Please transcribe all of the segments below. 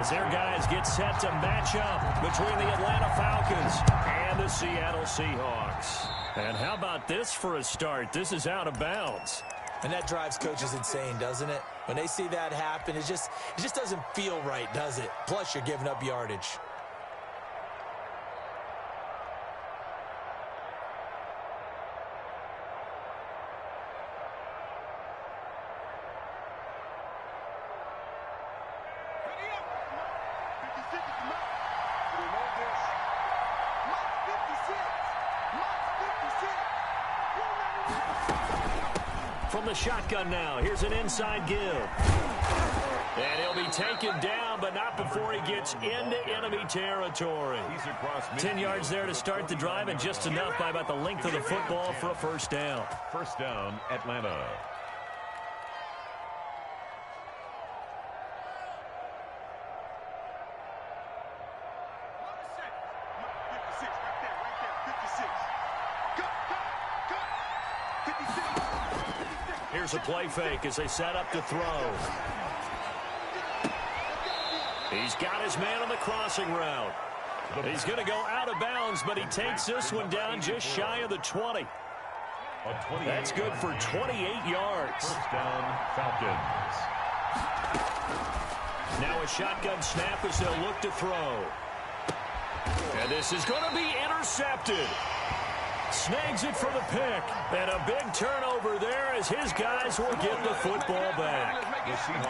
As their guys get set to match up between the Atlanta Falcons and the Seattle Seahawks. And how about this for a start? This is out of bounds. And that drives coaches insane, doesn't it? When they see that happen, it just doesn't feel right, does it? Plus, you're giving up yardage. From the shotgun now, here's an inside give. And he'll be taken down, but not before he gets into enemy territory. 10 yards there to start the drive, and just enough by about the length of the football for a first down. First down, Atlanta. Here's a play fake as they set up to throw. He's got his man on the crossing route. He's going to go out of bounds, but he takes this one down just shy of the 20. That's good for 28 yards. First down, Falcons. Now a shotgun snap as they'll look to throw. And this is going to be intercepted. Snags it for the pick. And a big turnover there as his guys will get the football back.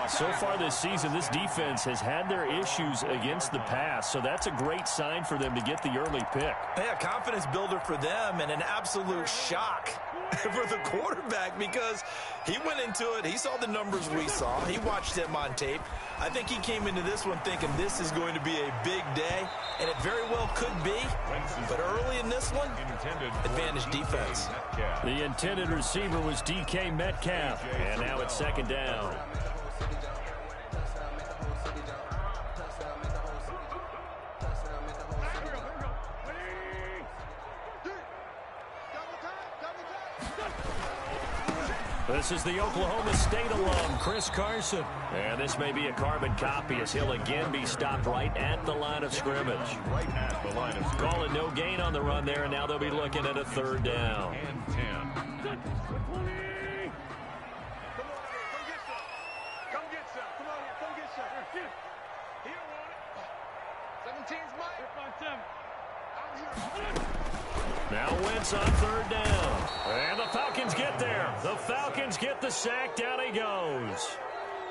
So far this season, this defense has had their issues against the pass, so that's a great sign for them to get the early pick. Yeah, confidence builder for them and an absolute shock for the quarterback because he went into it. He saw the numbers we saw. He watched them on tape. I think he came into this one thinking this is going to be a big day, and it very well could be. But early in this one, advantage defense. The intended receiver was DK Metcalf, and now it's second down. This is the Oklahoma State alum, Chris Carson. And this may be a carbon copy as he'll again be stopped right at the line of scrimmage. Calling no gain on the run there, and now they'll be looking at a third down. And 10. Now Wentz on third down. And the Falcons get there. The Falcons get the sack. Down he goes.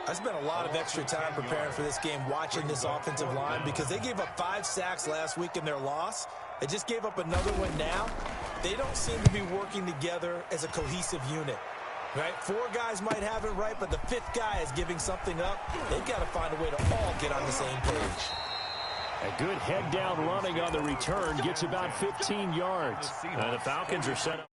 I spent a lot of extra time preparing for this game watching this offensive line because they gave up 5 sacks last week in their loss. They just gave up another one now. They don't seem to be working together as a cohesive unit. Right? 4 guys might have it right, but the 5th guy is giving something up. They've got to find a way to all get on the same page. A good head-down running on the return gets about 15 yards. And the Falcons are set up.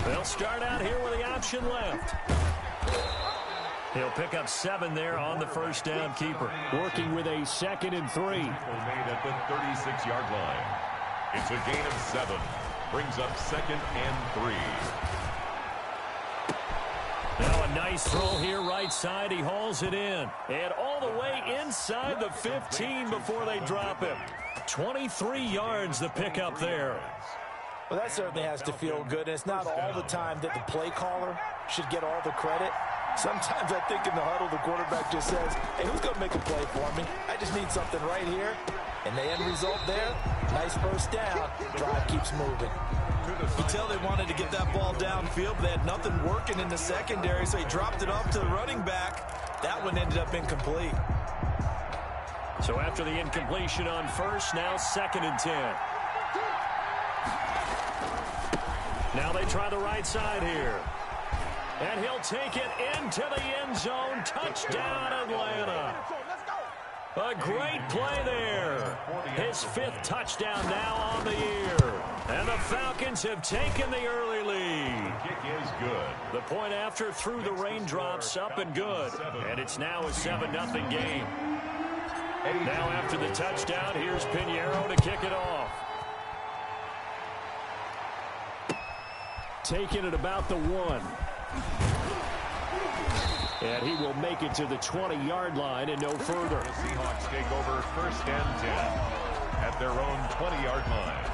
They'll start out here with the option left. He'll pick up 7 there on the first down keeper. Working with a 2nd and 3. Made at the 36-yard line. It's a gain of 7. Brings up 2nd and 3. Now a nice throw here right side. He hauls it in. And all the way inside the 15 before they drop him. 23 yards the pickup there. Well, that certainly has to feel good. And it's not all the time that the play caller should get all the credit. Sometimes I think in the huddle, the quarterback just says, hey, who's going to make a play for me? I just need something right here. And the end result there, nice first down. Drive keeps moving. You tell they wanted to get that ball downfield, but they had nothing working in the secondary, so he dropped it off to the running back. That one ended up incomplete. So after the incompletion on first, now 2nd and 10. Now they try the right side here. And he'll take it into the end zone. Touchdown, Atlanta. A great play there. His 5th touchdown now on the year. And the Falcons have taken the early lead. Kick is good. The point after through the raindrops, up and good. And it's now a 7-0 game. Now after the touchdown, here's Pinheiro to kick it off. Taking it about the 1. And he will make it to the 20-yard line and no further. The Seahawks take over 1st and 10 at their own 20-yard line.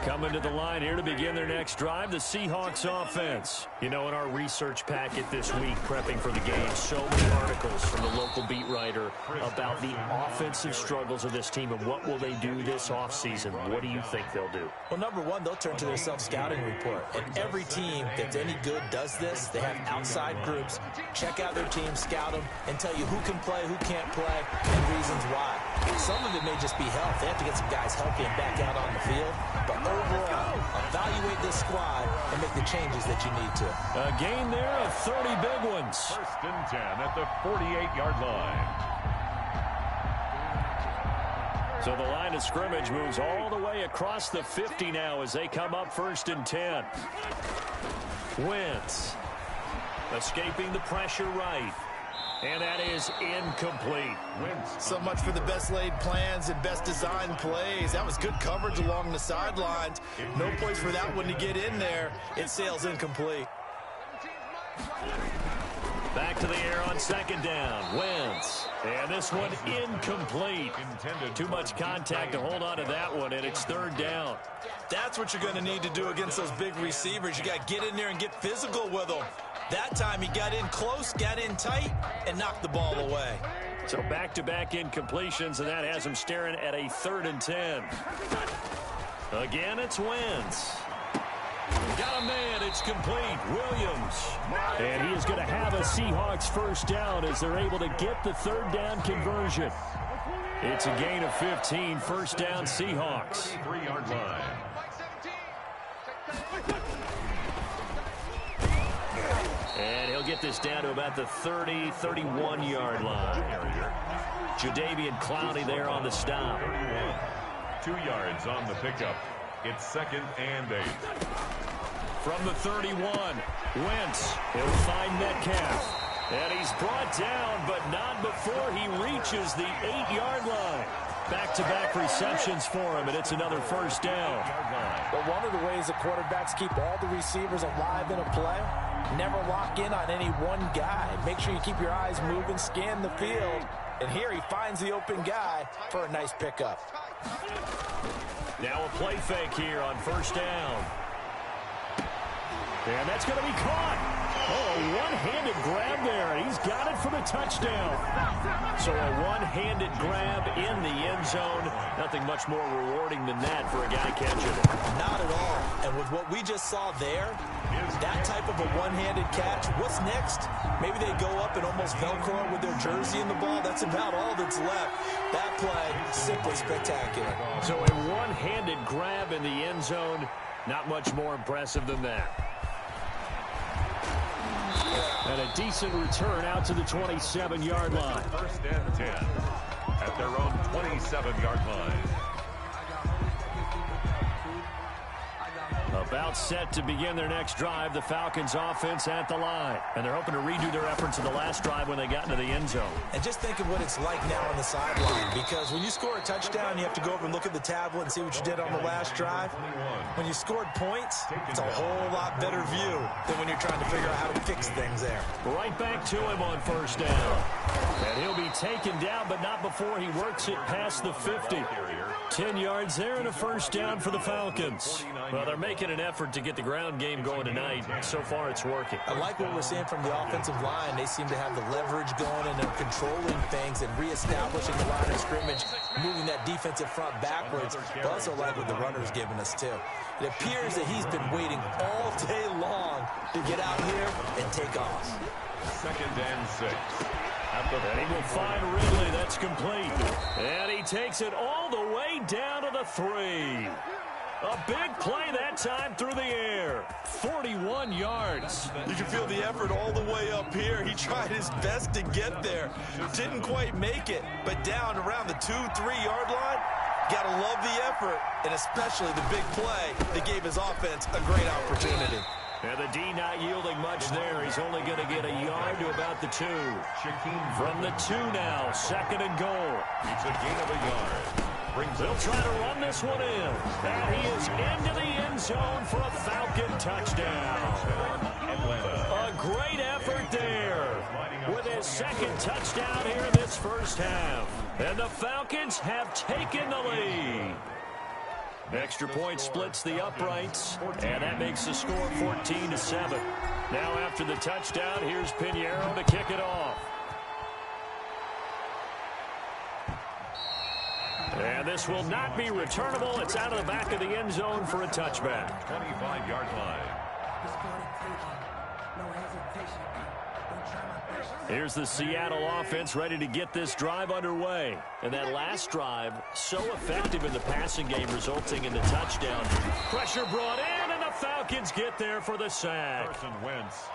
Coming to the line here to begin their next drive, the Seahawks offense. You know, in our research packet this week, prepping for the game, so many articles from the local beat writer about the offensive struggles of this team and what will they do this offseason. What do you think they'll do? Well, number one, they'll turn to their self-scouting report. And every team that's any good does this. They have outside groups. Check out their team, scout them, and tell you who can play, who can't play, and reasons why. Some of it may just be health. They have to get some guys healthy and back out on the field. But overall, evaluate this squad and make the changes that you need to. A gain there of 30 big ones. 1st and 10 at the 48-yard line. So the line of scrimmage moves all the way across the 50 now as they come up 1st and 10. Wentz escaping the pressure right. And that is incomplete. So much for the best laid plans and best designed plays. That was good coverage along the sidelines. No place for that one to get in there. It sails incomplete. Back to the air on 2nd down. Wentz. And this one incomplete. Too much contact to hold on to that one, and it's 3rd down. That's what you're going to need to do against those big receivers. You got to get in there and get physical with them. That time he got in close, got in tight, and knocked the ball away. So back-to-back incompletions, and that has him staring at a 3rd and 10. Again, it's Wentz. Got a man, it's complete. Williams. And he is going to have a Seahawks 1st down as they're able to get the 3rd down conversion. It's a gain of 15, 1st down Seahawks. 3-yard line. And he'll get this down to about the 30, 31-yard line. Jadeveon Clowney there on the stop. 2 yards on the pickup. It's 2nd and 8. From the 31, Wentz. He'll find Metcalf. And he's brought down, but not before he reaches the 8-yard line. Back-to-back receptions for him, and it's another 1st down. But one of the ways the quarterbacks keep all the receivers alive in a play, never lock in on any one guy. Make sure you keep your eyes moving, scan the field. And here he finds the open guy for a nice pickup. Now a play fake here on 1st down. And that's going to be caught. Oh, a one-handed grab there, and he's got it for the touchdown. So a one-handed grab in the end zone. Nothing much more rewarding than that for a guy catching it. Not at all. And with what we just saw there, that type of a one-handed catch, what's next? Maybe they go up and almost Velcro with their jersey in the ball. That's about all that's left. That play, simply spectacular. So a one-handed grab in the end zone, not much more impressive than that. And a decent return out to the 27-yard line. 1st and 10 at their own 27-yard line. About set to begin their next drive, the Falcons offense at the line. And they're hoping to redo their efforts in the last drive when they got into the end zone. And just think of what it's like now on the sideline, because when you score a touchdown, you have to go over and look at the tablet and see what you did on the last drive. When you scored points, it's a whole lot better view than when you're trying to figure out how to fix things there. Right back to him on 1st down. And he'll be taken down, but not before he works it past the 50. 10 yards there and a 1st down for the Falcons. Well, they're making an effort to get the ground game going tonight. So far, it's working. I like what we're seeing from the offensive line. They seem to have the leverage going, and they're controlling things and reestablishing the line of scrimmage, moving that defensive front backwards. But I also like what the runner's giving us, too. It appears that he's been waiting all day long to get out here and take off. 2nd and 6. And he will find Ridley. That's complete. And he takes it all the way down to the 3. A big play that time through the air. 41 yards. You can feel the effort all the way up here. He tried his best to get there. Didn't quite make it, but down around the 2-3-yard line, gotta love the effort, and especially the big play that gave his offense a great opportunity. And the D not yielding much there. He's only going to get a yard to about the 2. From the 2 now, 2nd and goal. It's a gain of a yard. They'll try to run this one in. And he is into the end zone for a Falcon touchdown. A great effort there with his 2nd touchdown here in this first half. And the Falcons have taken the lead. Extra point splits the uprights, and that makes the score 14-7. Now after the touchdown, here's Pinheiro to kick it off. And this will not be returnable. It's out of the back of the end zone for a touchback. 25-yard line. Here's the Seattle offense ready to get this drive underway. And that last drive, so effective in the passing game, resulting in the touchdown. Pressure brought in, and the Falcons get there for the sack.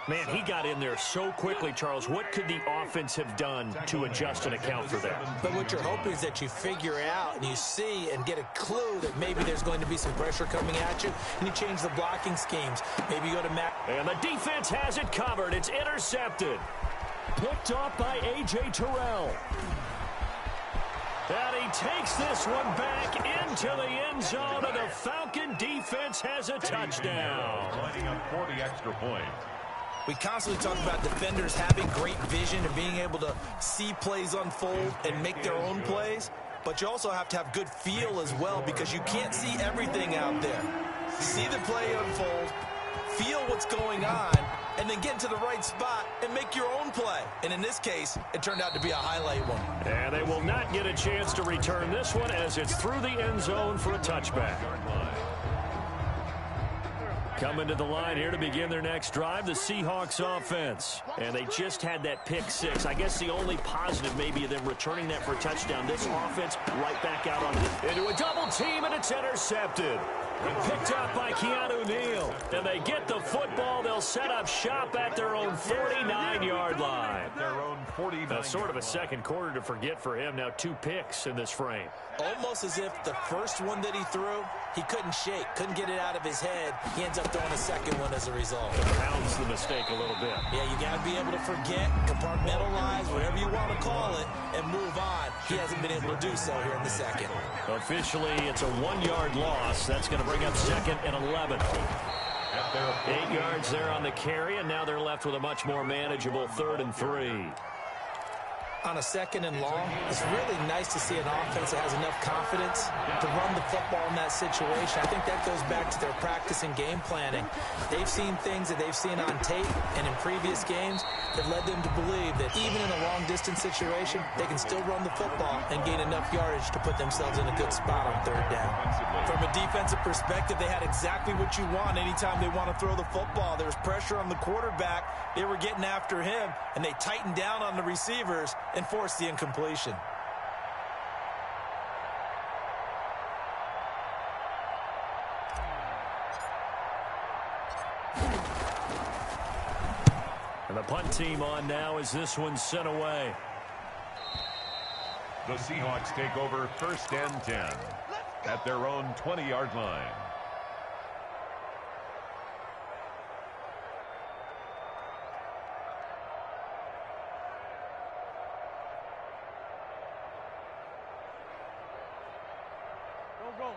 Man, he got in there so quickly, Charles. What could the offense have done to adjust and account for that? But what you're hoping is that you figure out and you see and get a clue that maybe there's going to be some pressure coming at you, and you change the blocking schemes. Maybe you go to Matt. And the defense has it covered. It's intercepted. Picked off by A.J. Terrell. And he takes this one back into the end zone, and the Falcon defense has a touchdown. Lining up for the extra point. We constantly talk about defenders having great vision and being able to see plays unfold and make their own plays. But you also have to have good feel as well, because you can't see everything out there. See the play unfold, feel what's going on, and then get to the right spot and make your own play. And in this case, it turned out to be a highlight one. And they will not get a chance to return this one as it's through the end zone for a touchback. Coming to the line here to begin their next drive, the Seahawks offense. And they just had that pick 6. I guess the only positive maybe of them returning that for a touchdown. This offense right back out on it. Into a double team, and it's intercepted. Picked up by Keanu Neal. And they get the football. They'll set up shop at their own 49-yard line. That's sort of a second quarter to forget for him. Now 2 picks in this frame. Almost as if the first one that he threw, he couldn't shake, couldn't get it out of his head. He ends up throwing a second one as a result. Compounds the mistake a little bit. Yeah, you got to be able to forget, compartmentalize, whatever you want to call it, and move on. He hasn't been able to do so here in the second. Officially, it's a 1-yard loss. That's going to bring up 2nd and 11. 8 yards there on the carry, and now they're left with a much more manageable 3rd and 3. On a 2nd and long, it's really nice to see an offense that has enough confidence to run the football in that situation. I think that goes back to their practice and game planning. They've seen things that they've seen on tape and in previous games that led them to believe that even in a long-distance situation, they can still run the football and gain enough yardage to put themselves in a good spot on 3rd down. From a defensive perspective, they had exactly what you want anytime they want to throw the football. There was pressure on the quarterback. They were getting after him, and they tightened down on the receivers and forced the incompletion. And the punt team on now as this one's sent away. The Seahawks take over 1st and 10 at their own 20-yard line.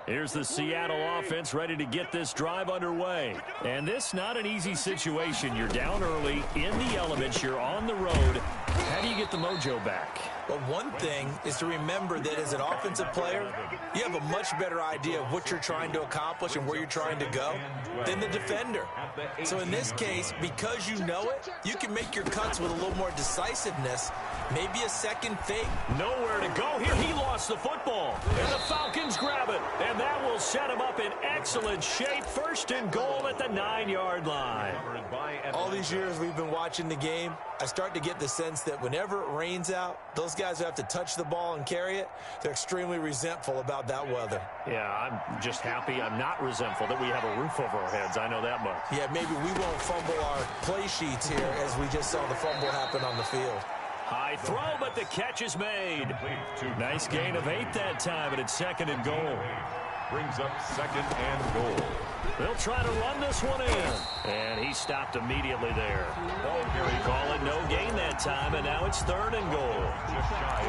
Here's the Seattle offense ready to get this drive underway. And this not an easy situation. You're down early, in the elements, you're on the road. How do you get the mojo back? Well, one thing is to remember that as an offensive player, you have a much better idea of what you're trying to accomplish and where you're trying to go than the defender. So in this case, because you know it, you can make your cuts with a little more decisiveness, maybe a second fake. Nowhere to go here. He lost the football. And the Falcons grab it. And that will set him up in excellent shape. 1st and goal at the 9-yard line. All these years we've been watching the game, I start to get the sense that whenever it rains out, those those guys who have to touch the ball and carry it, they're extremely resentful about that weather. Yeah, I'm just happy I'm not resentful that we have a roof over our heads. I know that much. Yeah, maybe we won't fumble our play sheets here as we just saw the fumble happen on the field. High throw, but the catch is made. Nice gain of 8 that time, and it's 2nd and goal. Brings up 2nd and goal. They'll try to run this one in. And he stopped immediately there. Ball carry, call it no gain that time, and now it's 3rd and goal.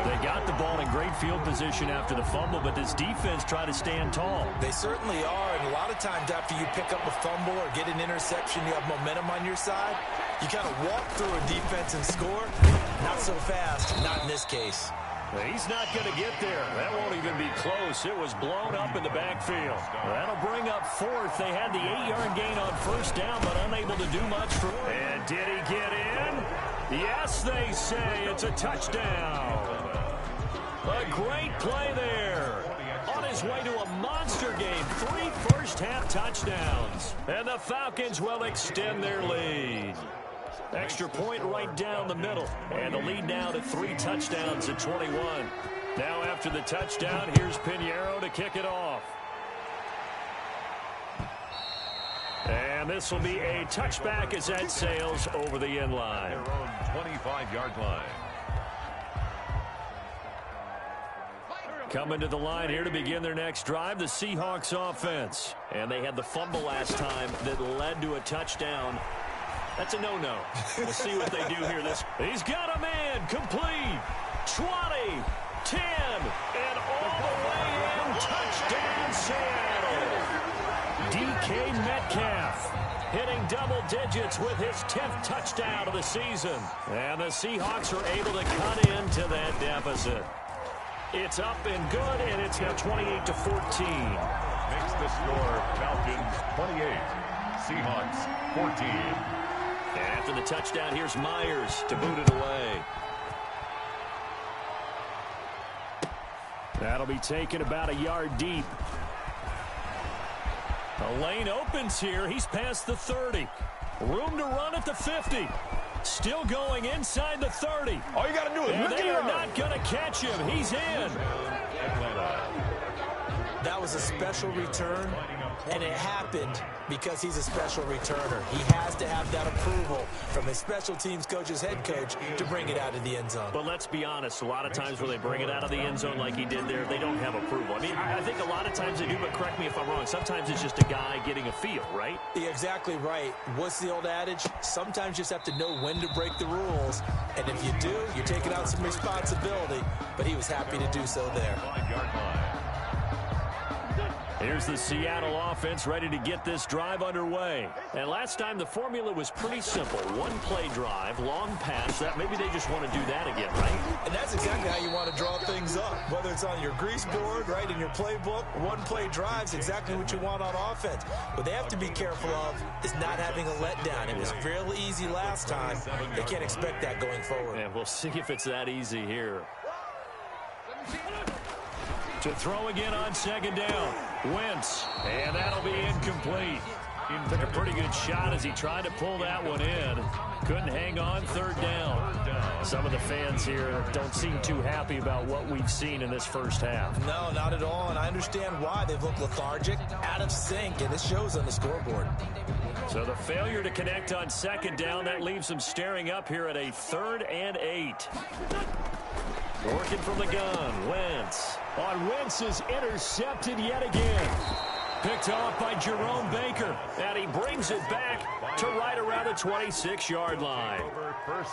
They got the ball in great field position after the fumble, but this defense tried to stand tall. They certainly are, and a lot of times after you pick up a fumble or get an interception, you have momentum on your side. You kind of walk through a defense and score. Not so fast, not in this case. He's not going to get there. That won't even be close. It was blown up in the backfield. That'll bring up 4th. They had the 8-yard gain on 1st down, but unable to do much for. And did he get in? Yes, they say it's a touchdown. A great play there. On his way to a monster game. 3 first-half touchdowns. And the Falcons will extend their lead. Extra point right down the middle. And the lead now to 3 touchdowns at 21. Now after the touchdown, here's Pinheiro to kick it off. And this will be a touchback as that sails over the end line. Their own 25-yard line. Coming to the line here to begin their next drive, the Seahawks offense. And they had the fumble last time that led to a touchdown. That's a no-no. We'll see what they do here. He's got a man complete. 20, 10, and all the way in. Touchdown, Seattle. DK Metcalf hitting double digits with his 10th touchdown of the season. And the Seahawks are able to cut into that deficit. It's up and good, and it's now 28-14. Makes the score Falcons 28, Seahawks 14. After the touchdown, here's Myers to boot it away. That'll be taken about a yard deep. The lane opens here. He's past the 30. Room to run at the 50. Still going inside the 30. All you got to do is and look they at are not going to catch him. He's in. That was a special return, and it happened because he's a special returner. He has to have that approval from his special teams coach's head coach to bring it out of the end zone. But let's be honest, a lot of times when they bring it out of the end zone like he did there, they don't have approval. I mean, I think a lot of times they do, but correct me if I'm wrong. Sometimes it's just a guy getting a feel, right? You're exactly right. What's the old adage? Sometimes you just have to know when to break the rules. And if you do, you're taking out some responsibility. But he was happy to do so there. 5-yard line. Here's the Seattle offense ready to get this drive underway. And last time the formula was pretty simple. One play drive, long pass. That maybe they just want to do that again, right? And that's exactly how you want to draw things up. Whether it's on your grease board, right, in your playbook, one play drive's exactly what you want on offense. What they have to be careful of is not having a letdown. It was fairly easy last time. They can't expect that going forward. And we'll see if it's that easy here. To throw again on 2nd down. Wentz, and that'll be incomplete. He took a pretty good shot as he tried to pull that one in. Couldn't hang on. 3rd down. Some of the fans here don't seem too happy about what we've seen in this first half. No, not at all, and I understand why. They've looked lethargic, out of sync, and this shows on the scoreboard. So the failure to connect on 2nd down, that leaves them staring up here at a 3rd and 8. Working from the gun, Wentz. On Wentz is intercepted yet again. Picked off by Jerome Baker. And he brings it back to right around the 26-yard line.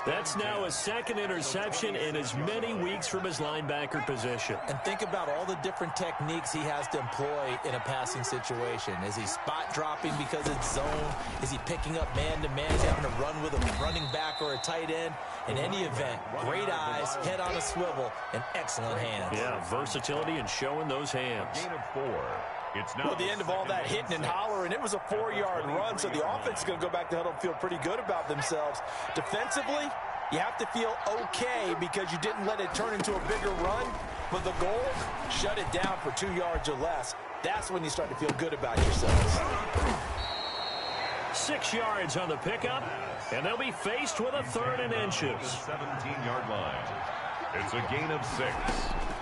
That's now his 2nd interception in as many weeks from his linebacker position. And think about all the different techniques he has to employ in a passing situation. Is he spot dropping because it's zone? Is he picking up man-to-man? Is he having to run with a running back or a tight end? In any event, great eyes, head on a swivel, and excellent hands. Yeah, versatility and showing those hands. Gain of 4. It's now at the end of all that hitting and hollering, it was a 4-yard run, so the offense is going to go back to huddle and feel pretty good about themselves. Defensively, you have to feel okay because you didn't let it turn into a bigger run, but the goal, shut it down for 2 yards or less. That's when you start to feel good about yourselves. 6 yards on the pickup, and they'll be faced with a 3rd and inches. 17-yard line. It's a gain of 6.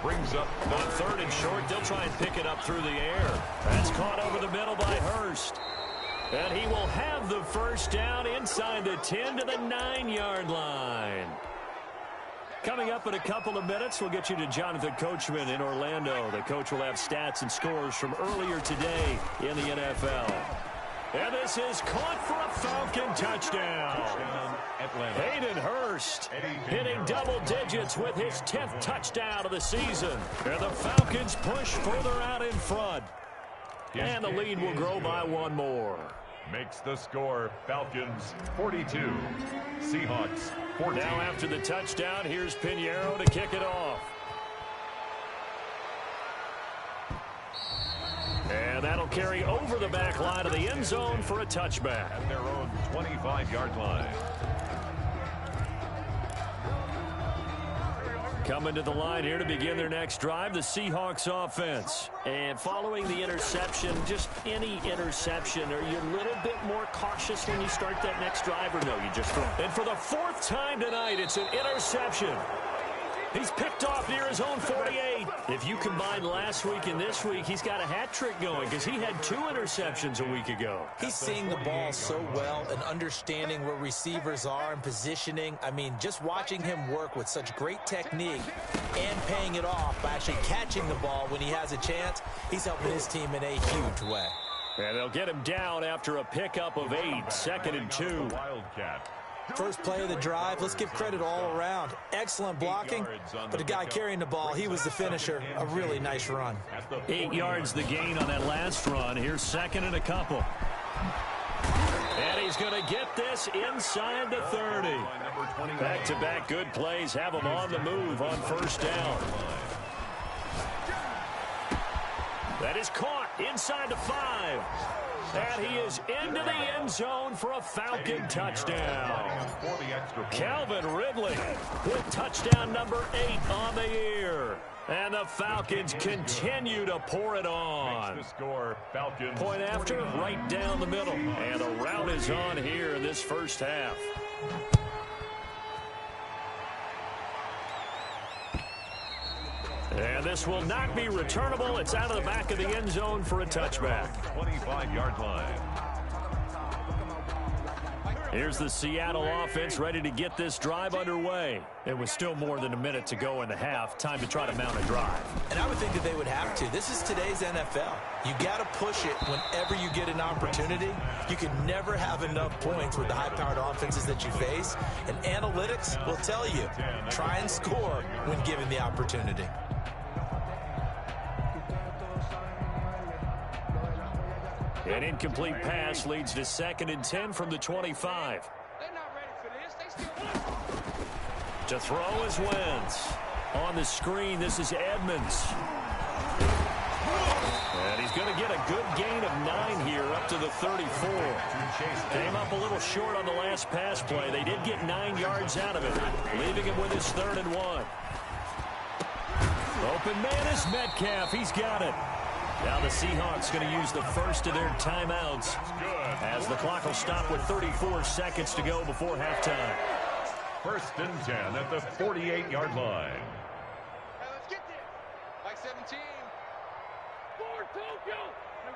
Brings up on third and short. They'll try and pick it up through the air. That's caught over the middle by Hurst. And he will have the first down inside the 10 to the 9-yard line. Coming up in a couple of minutes, we'll get you to Jonathan Coachman in Orlando. The coach will have stats and scores from earlier today in the NFL. And this is caught for a Falcon touchdown. Hayden Hurst hitting double digits with his 10th touchdown of the season. And the Falcons push further out in front. And the lead will grow by one more. Makes the score Falcons 42, Seahawks 14. Now after the touchdown, here's Pinheiro to kick it off. And that'll carry over the back line of the end zone for a touchback. At their own 25-yard line. Coming to the line here to begin their next drive, the Seahawks offense. And following the interception, just any interception, are you a little bit more cautious when you start that next drive, or no, you just throw? And for the 4th time tonight, it's an interception. He's picked off near his own 48. If you combine last week and this week, he's got a hat trick going because he had 2 interceptions a week ago. He's seeing the ball so well and understanding where receivers are and positioning. I mean, just watching him work with such great technique and paying it off by actually catching the ball when he has a chance, he's helping his team in a huge way. And they'll get him down after a pickup of 8, 2nd and 2. Wildcat. First play of the drive, let's give credit all around. Excellent blocking, but the guy carrying the ball, he was the finisher. A really nice run. 8 yards the gain on that last run. Here's 2nd and a couple. And he's going to get this inside the 30. Back-to-back good plays have him on the move on first down. That is caught inside the 5. And he is into the end zone for a Falcon touchdown. Calvin Ridley with touchdown number 8 on the year. And the Falcons continue to pour it on. Point after, right down the middle. And the route is on here in this first half. And this will not be returnable. It's out of the back of the end zone for a touchback. 25-yard line. Here's the Seattle offense ready to get this drive underway. It was still more than a minute to go in the half. Time to try to mount a drive. And I would think that they would have to. This is today's NFL. You got to push it whenever you get an opportunity. You can never have enough points with the high-powered offenses that you face. And analytics will tell you, try and score when given the opportunity. An incomplete pass leads to 2nd and 10 from the 25. To throw is Wentz. On the screen, this is Edmonds. And he's going to get a good gain of 9 here up to the 34. Came up a little short on the last pass play. They did get 9 yards out of it, leaving him with his 3rd and 1. Open man is Metcalf. He's got it. Now the Seahawks going to use the first of their timeouts as the clock will stop with 34 seconds to go before halftime. 1st and 10 at the 48-yard line. Hey, let's get there. Like 17. Forward, Tokyo. Hey,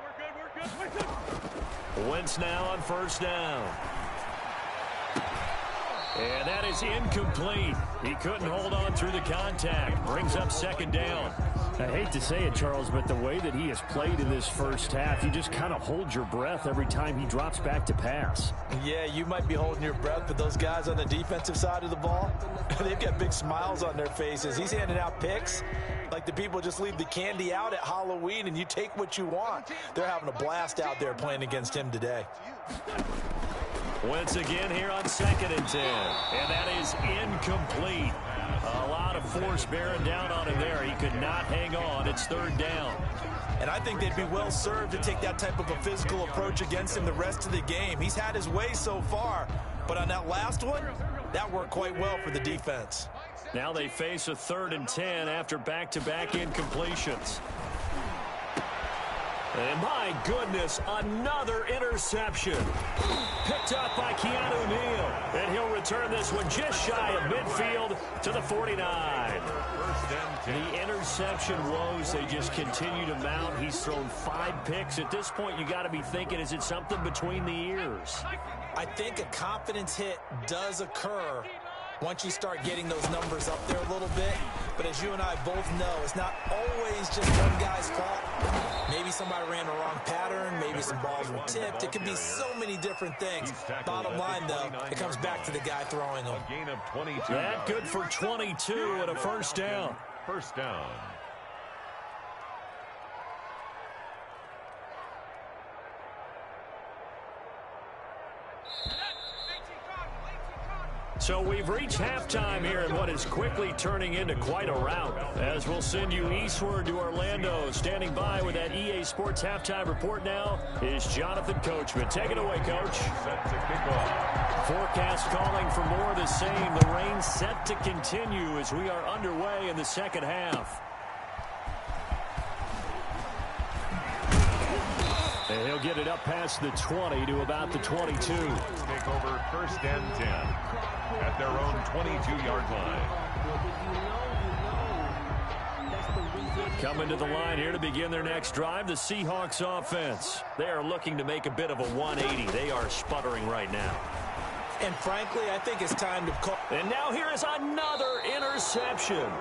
we're good. Wentz now on first down. And that is incomplete. He couldn't hold on through the contact. Brings up 2nd down. I hate to say it, Charles, but the way that he has played in this first half, you just kind of hold your breath every time he drops back to pass. Yeah, you might be holding your breath, but those guys on the defensive side of the ball, they've got big smiles on their faces. He's handing out picks like the people just leave the candy out at Halloween and you take what you want. They're having a blast out there playing against him today. Wentz again here on 2nd and 10. And that is incomplete. A lot of force bearing down on him there. He could not hang on. It's 3rd down. And I think they'd be well served to take that type of a physical approach against him the rest of the game. He's had his way so far, but on that last one, that worked quite well for the defense. Now they face a 3rd and 10 after back-to-back incompletions. And my goodness, another interception. Picked up by Keanu Neal. And he'll return this one just shy of midfield to the 49. The interception woes, they just continue to mount. He's thrown 5 picks. At this point, you got to be thinking, is it something between the ears? I think a confidence hit does occur once you start getting those numbers up there a little bit. But as you and I both know, it's not always just one guy's fault. Maybe somebody ran the wrong pattern. Maybe some balls were tipped. It could be so many different things. Bottom line, though, it comes back to the guy throwing them. Gain of 22. That good for 22 and a first down. First down. So we've reached halftime here in what is quickly turning into quite a rout. As we'll send you eastward to Orlando. Standing by with that EA Sports halftime report now is Jonathan Coachman. Take it away, Coach. Set to kick off. Forecast calling for more of the same. The rain set to continue as we are underway in the second half. And he'll get it up past the 20 to about the 22. Take over first and 10 at their own 22-yard line. Coming to the line here to begin their next drive, the Seahawks offense. They are looking to make a bit of a 180. They are sputtering right now. And frankly, I think it's time to call. And now here is another interception.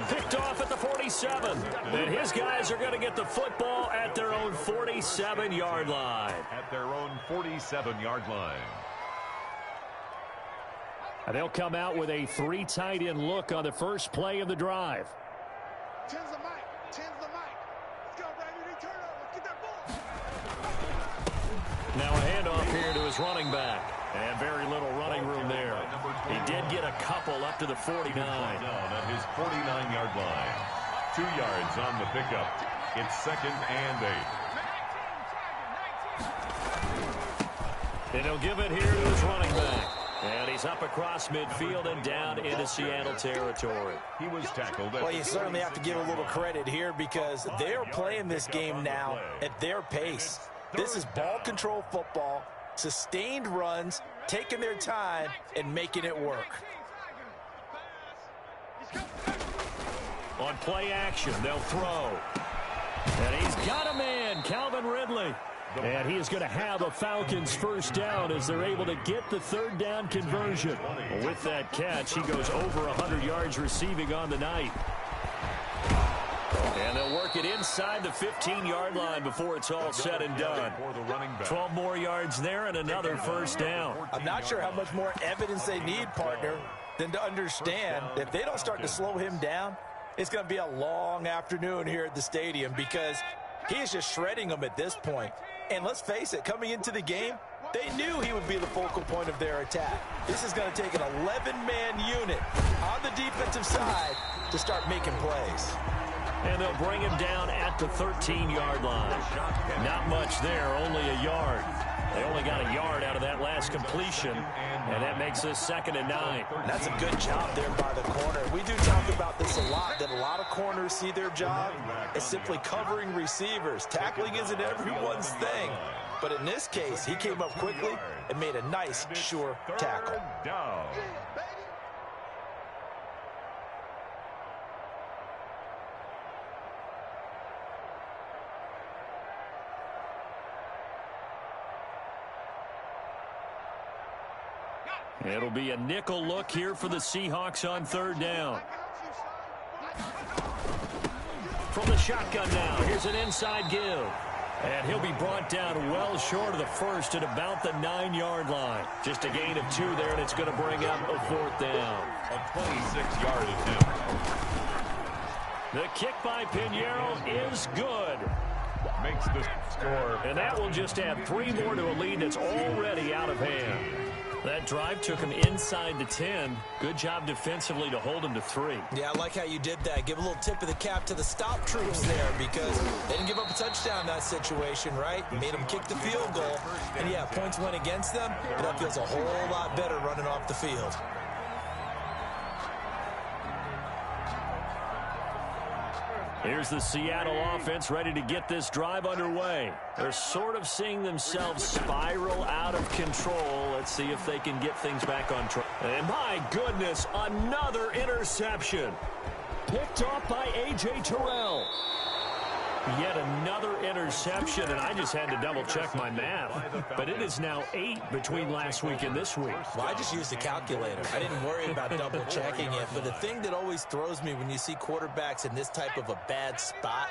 Picked off at the 47. And his guys are going to get the football at their own 47-yard line. At their own 47-yard line. And they'll come out with a 3 tight end look on the first play of the drive. Tens the mic. Tens the mic. Let's go, baby. Turn over. Get that ball. Now a handoff here to his running back. And very little running room there. He did get a couple up to the 49. Down at his 49-yard line. 2 yards on the pickup. It's second and 8. And he'll give it here to his running back. And he's up across midfield and down into Seattle territory. He was tackled. Well, you certainly have to give a little credit here because they're playing this game now at their pace. This is ball control football, sustained runs, taking their time, and making it work. On play action, they'll throw. And he's got a man, Calvin Ridley. And he is going to have a Falcons first down as they're able to get the third down conversion. With that catch, he goes over 100 yards receiving on the night. And they'll work it inside the 15-yard line before it's all said and done. 12 more yards there and another first down. I'm not sure how much more evidence they need, partner, than to understand that if they don't start to slow him down, it's going to be a long afternoon here at the stadium because he is just shredding them at this point. And let's face it, coming into the game, they knew he would be the focal point of their attack. This is going to take an 11-man unit on the defensive side to start making plays. And they'll bring him down at the 13-yard line. Not much there, only a yard. They only got a yard out of that last completion, and that makes this 2nd and 9. That's a good job there by the corner. We do talk about this a lot, that a lot of corners see their job as simply covering receivers. Tackling isn't everyone's thing. But in this case, he came up quickly and made a nice, sure tackle. Down. It'll be a nickel look here for the Seahawks on 3rd down. From the shotgun now, here's an inside give. And he'll be brought down well short of the first at about the 9-yard line. Just a gain of 2 there, and it's going to bring up a 4th down. A 26-yard attempt. The kick by Pinheiro is good. Makes the score. And that will just add 3 more to a lead that's already out of hand. That drive took him inside the 10. Good job defensively to hold him to 3. Yeah, I like how you did that. Give a little tip of the cap to the stop troops there because they didn't give up a touchdown in that situation, right? Made them kick the field goal. And, yeah, points went against them, but that feels a whole lot better running off the field. Here's the Seattle offense ready to get this drive underway. They're sort of seeing themselves spiral out of control. Let's see if they can get things back on track. And my goodness, another interception. Picked off by A.J. Terrell. Yet another interception, and I just had to double-check my math. But it is now 8 between last week and this week. Well, I just used a calculator. I didn't worry about double-checking it. But the thing that always throws me when you see quarterbacks in this type of a bad spot,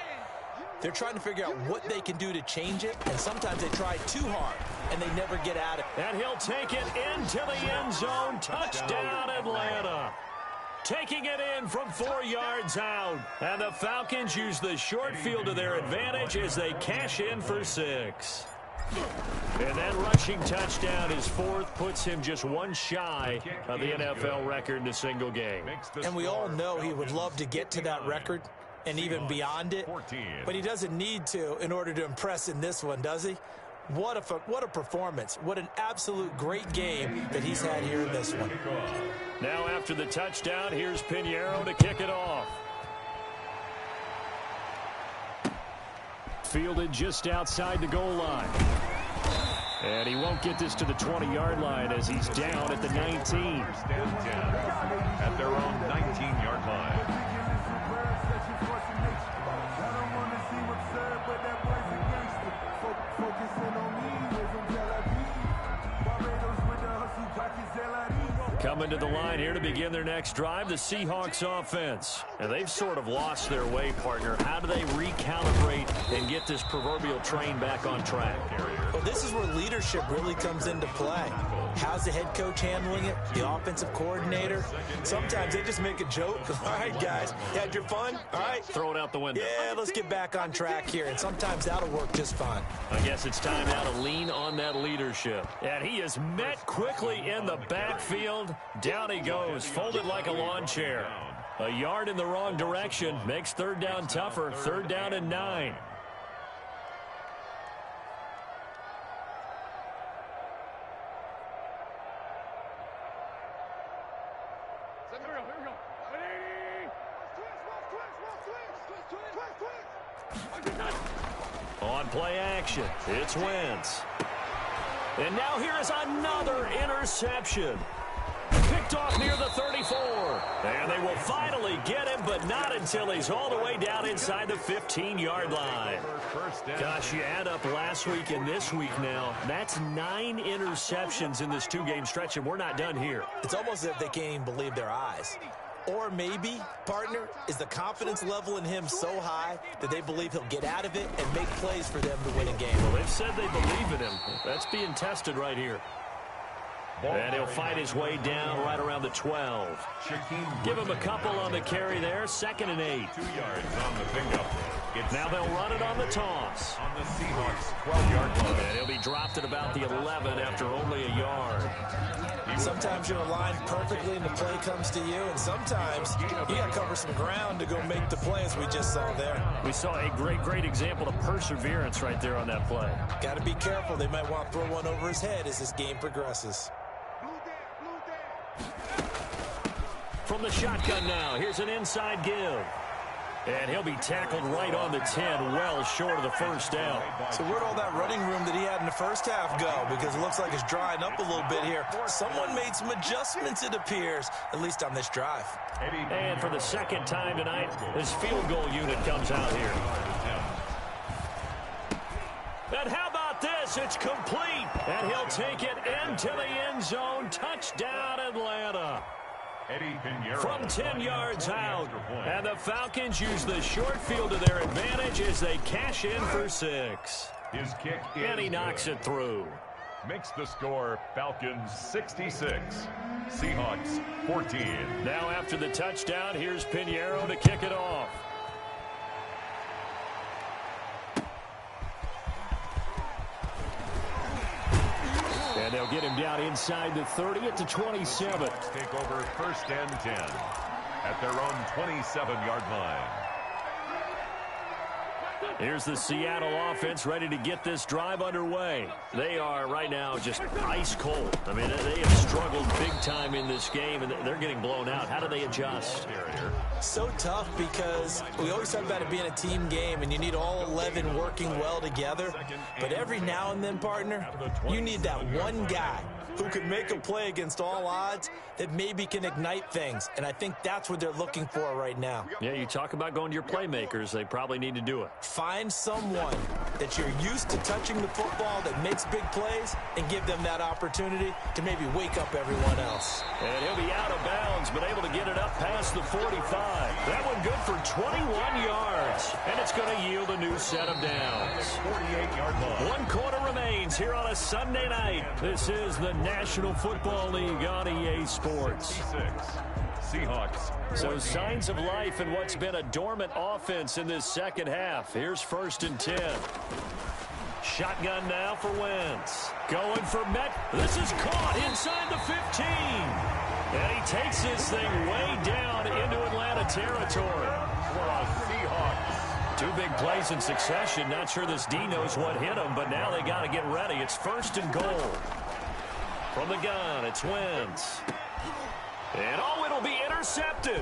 they're trying to figure out what they can do to change it, and sometimes they try too hard, and they never get out of it. And he'll take it into the end zone. Touchdown, Atlanta. Taking it in from 4 yards out. And the Falcons use the short field to their advantage as they cash in for 6. And that rushing touchdown, his 4th, puts him just one shy of the NFL record in a single game. And we all know he would love to get to that record and even beyond it. But he doesn't need to in order to impress in this one, does he? What a performance. What an absolute great game that he's had here in this one. Now after the touchdown, here's Pinheiro to kick it off. Fielded just outside the goal line. And he won't get this to the 20-yard line as he's down at the 19. At their own 19-yard line. Coming to the line here to begin their next drive, the Seahawks offense. And they've sort of lost their way, partner. How do they recalibrate and get this proverbial train back on track? Well, this is where leadership really comes into play. How's the head coach handling it? The offensive coordinator? Sometimes they just make a joke. All right, guys, you had your fun? All right. Throw it out the window. Yeah, let's get back on track here. And sometimes that'll work just fine. I guess it's time now to lean on that leadership. And he is met quickly in the backfield. Down he goes, folded like a lawn chair. A yard in the wrong direction makes 3rd down tougher. 3rd down and 9. On play action, it's Wentz. And now here is another interception. Picked off near the 34. And they will finally get him, but not until he's all the way down inside the 15-yard line. Gosh, you add up last week and this week now, that's 9 interceptions in this 2-game stretch, and we're not done here. It's almost as if they can't even believe their eyes. Or maybe, partner, is the confidence level in him so high that they believe he'll get out of it and make plays for them to win a game. Well, they've said they believe in him. That's being tested right here. And he'll fight his way down right around the 12. Give him a couple on the carry there. 2nd and 8. 2 yards on the pickup. Now they'll run it on the toss. On the Seahawks 12-yard line. And he'll be dropped at about the 11 after only a yard. Sometimes you're aligned perfectly and the play comes to you, and sometimes you got to cover some ground to go make the play, as we just saw there. We saw a great example of perseverance right there on that play. Got to be careful. They might want to throw one over his head as this game progresses. From the shotgun now, here's an inside give. And he'll be tackled right on the 10, well short of the 1st down. So where'd all that running room that he had in the first half go? Because it looks like it's drying up a little bit here. Someone made some adjustments, it appears, at least on this drive. And for the 2nd time tonight, this field goal unit comes out here. And how about this? It's complete. And he'll take it into the end zone. Touchdown, Atlanta. From 10 yards out. And the Falcons use the short field to their advantage as they cash in for 6. His kick and he knocks it through. Makes the score Falcons 66, Seahawks 14. Now after the touchdown, here's Pinheiro to kick it off. And they'll get him down inside the 30 at the 27. Take over 1st and 10 at their own 27-yard line. Here's the Seattle offense ready to get this drive underway. They are right now just ice cold. I mean, they have struggled big time in this game, and they're getting blown out. How do they adjust? So tough because we always talk about it being a team game, and you need all 11 working well together. But every now and then, partner, you need that one guy who can make a play against all odds that maybe can ignite things. And I think that's what they're looking for right now. Yeah, you talk about going to your playmakers. They probably need to do it. Find someone that you're used to touching the football that makes big plays and give them that opportunity to maybe wake up everyone else. And he'll be out of bounds, but able to get it up past the 45. That one good for 21 yards. And it's going to yield a new set of downs. 48-yard line. 1 quarter remains here on a Sunday night. This is the National Football League on EA Sports. Seahawks. So signs of life in what's been a dormant offense in this second half. Here's 1st and 10. Shotgun now for Wentz. Going for Met. This is caught inside the 15. And he takes this thing way down into Atlanta territory. For the Seahawks. 2 big plays in succession. Not sure this D knows what hit him, but now they got to get ready. It's 1st and goal. From the gun, it's Wentz. And it'll be intercepted.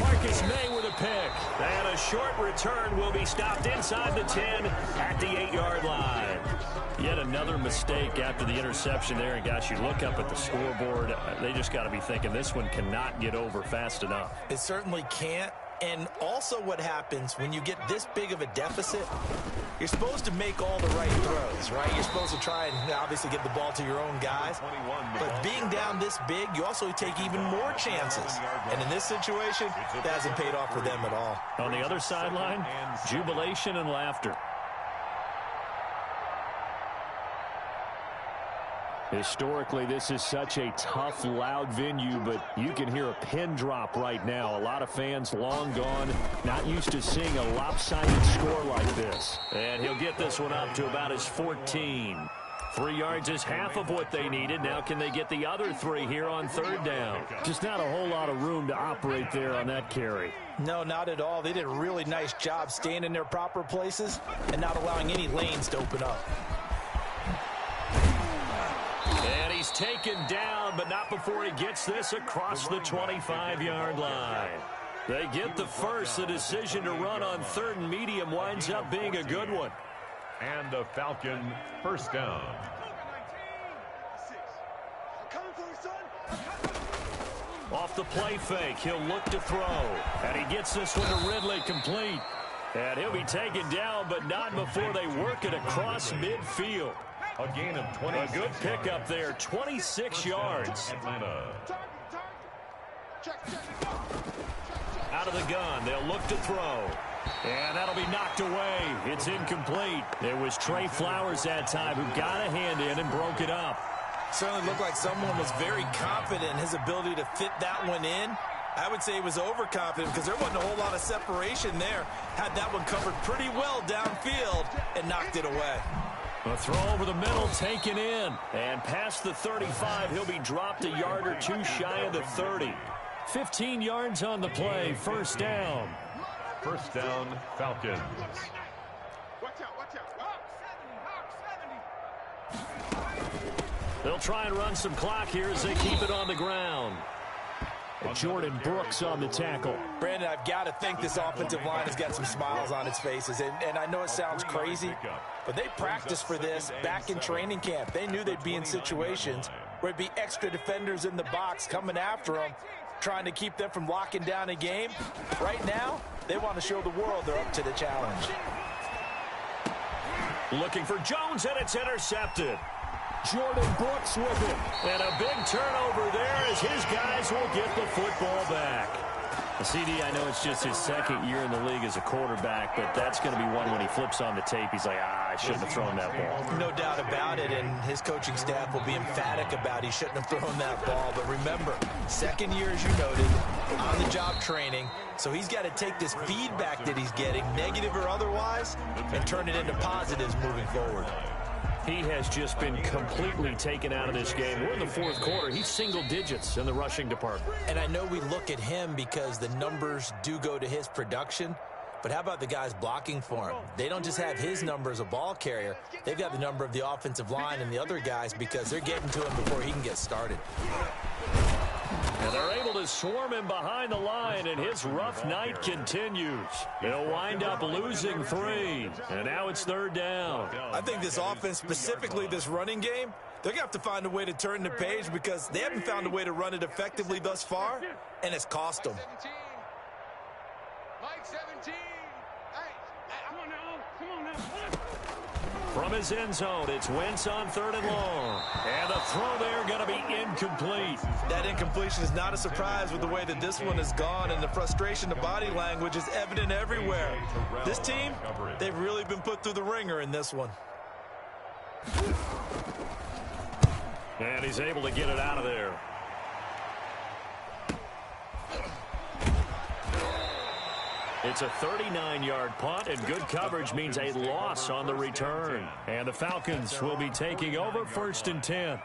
Marcus May with a pick. And a short return will be stopped inside the 10 at the 8-yard line. Yet another mistake after the interception there. And, gosh, you look up at the scoreboard. They just got to be thinking this one cannot get over fast enough. It certainly can't. And also what happens when you get this big of a deficit, you're supposed to make all the right throws, right? You're supposed to try and obviously get the ball to your own guys. But being down this big, you also take even more chances. And in this situation, that hasn't paid off for them at all. On the other sideline, jubilation and laughter. Historically, this is such a tough, loud venue, but you can hear a pin drop right now. A lot of fans long gone, not used to seeing a lopsided score like this. And he'll get this one up to about his 14. 3 yards is half of what they needed. Now can they get the other 3 here on 3rd down? Just not a whole lot of room to operate there on that carry. No, not at all. They did a really nice job staying in their proper places and not allowing any lanes to open up. And he's taken down, but not before he gets this across the 25-yard line. They get the first. The decision to run on 3rd and medium winds up being a good one. And the Falcon 1st down. Off the play fake, he'll look to throw. And he gets this one to Ridley complete. And he'll be taken down, but not before they work it across midfield. A gain of 20. A good pickup there, 26 yards. Atlanta. Out of the gun, they'll look to throw. And that'll be knocked away. It's incomplete. It was Trey Flowers that time who got a hand in and broke it up. Certainly looked like someone was very confident in his ability to fit that one in. I would say he was overconfident because there wasn't a whole lot of separation there. Had that one covered pretty well downfield and knocked it away. A throw over the middle, taken in. And past the 35, he'll be dropped a yard or 2 shy of the 30. 15 yards on the play, 1st down. 1st down, Falcons. Watch out. They'll try and run some clock here as they keep it on the ground. Jordan Brooks on the tackle. Brandon, I've got to think this offensive line has got some smiles on its faces. And I know it sounds crazy, but they practiced for this back in training camp. They knew they'd be in situations where it'd be extra defenders in the box coming after them, trying to keep them from locking down a game. Right now, they want to show the world they're up to the challenge. Looking for Jones, and it's intercepted. Jordan Brooks with it. And a big turnover there as his guys will get the football back. CD, I know it's just his 2nd year in the league as a quarterback, but that's going to be one when he flips on the tape. He's like, I shouldn't have thrown that ball. No doubt about it, and his coaching staff will be emphatic about he shouldn't have thrown that ball. But remember, 2nd year, as you noted, on-the-job training, so he's got to take this feedback that he's getting, negative or otherwise, and turn it into positives moving forward. He has just been completely taken out of this game. We're in the 4th quarter. He's single digits in the rushing department. And I know we look at him because the numbers do go to his production, But how about the guys blocking for him? They don't just have his number as a ball carrier. They've got the number of the offensive line and the other guys because they're getting to him before he can get started. And they're able to swarm him behind the line, and his rough night continues. They'll wind up losing 3, and now it's 3rd down. I think this offense, specifically this running game, they're going to have to find a way to turn the page because they haven't found a way to run it effectively thus far, and it's cost them. Mike 17. Come on now. From his end zone, it's Wentz on 3rd and long. And the throw there going to be incomplete. That incompletion is not a surprise with the way that this one has gone, and the frustration, the body language is evident everywhere. This team, they've really been put through the ringer in this one. And he's able to get it out of there. It's a 39-yard punt, and good coverage means a loss on the return. And the Falcons will be taking over 1st and 10.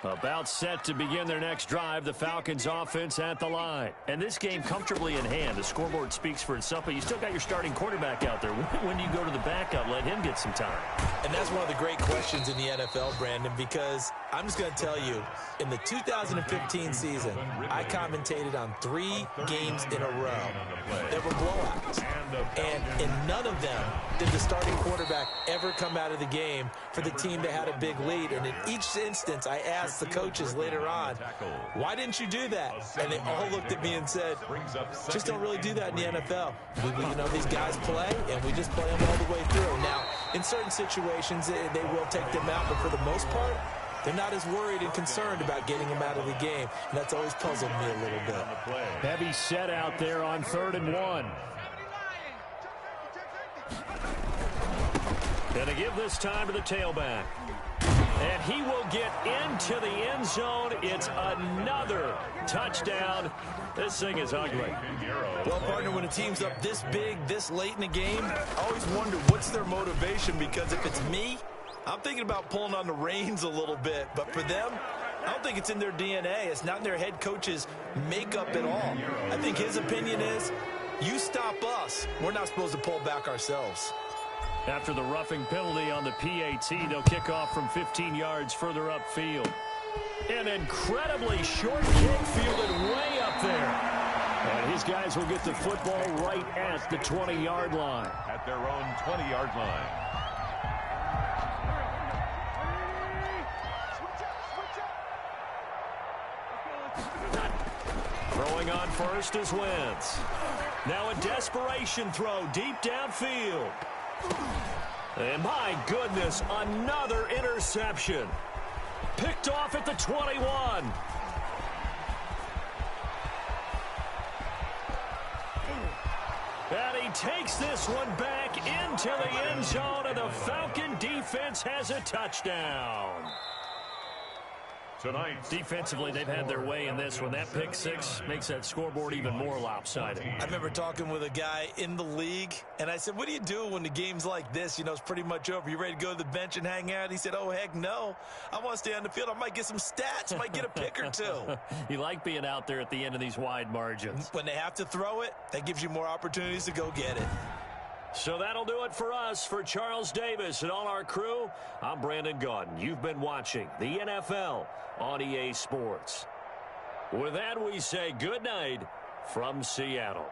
About set to begin their next drive, the Falcons offense at the line. And this game comfortably in hand. The scoreboard speaks for itself, but you still got your starting quarterback out there. When do you go to the backup? Let him get some time. And that's one of the great questions in the NFL, Brandon, because I'm just going to tell you, in the 2015 season, I commentated on 3 games in a row. There were blowouts. And in none of them did the starting quarterback ever come out of the game for the team that had a big lead. And in each instance, I asked the coaches later on, why didn't you do that? And they all looked at me and said, just don't really do that in the NFL. You know, these guys play, and we just play them all the way through. Now, in certain situations, they will take them out, but for the most part, they're not as worried and concerned about getting him out of the game. And that's always puzzled me a little bit. Heavy set out there on 3rd and 1. Gonna give this time to the tailback. And he will get into the end zone. It's another touchdown. This thing is ugly. Well, partner, when a team's up this big, this late in the game, I always wonder what's their motivation, because if it's me, I'm thinking about pulling on the reins a little bit. But for them, I don't think it's in their DNA. It's not in their head coach's makeup at all. I think his opinion is, you stop us. We're not supposed to pull back ourselves. After the roughing penalty on the PAT, they'll kick off from 15 yards further upfield. An incredibly short kick fielded way up there. And his guys will get the football right at the 20-yard line. At their own 20-yard line. Throwing on first is Wentz. Now a desperation throw deep downfield. And my goodness, another interception. Picked off at the 21. And he takes this one back into the end zone, and the Falcon defense has a touchdown. Tonight, defensively, they've had their way in this one. That pick six makes that scoreboard even more lopsided. I remember talking with a guy in the league, and I said, what do you do when the game's like this? You know, it's pretty much over. You ready to go to the bench and hang out? He said, oh, heck no. I want to stay on the field. I might get some stats. Might get a pick or two. You like being out there at the end of these wide margins. When they have to throw it, that gives you more opportunities to go get it. So that'll do it for us. For Charles Davis and all our crew, I'm Brandon Gaudin. You've been watching the NFL on EA Sports. With that, we say good night from Seattle.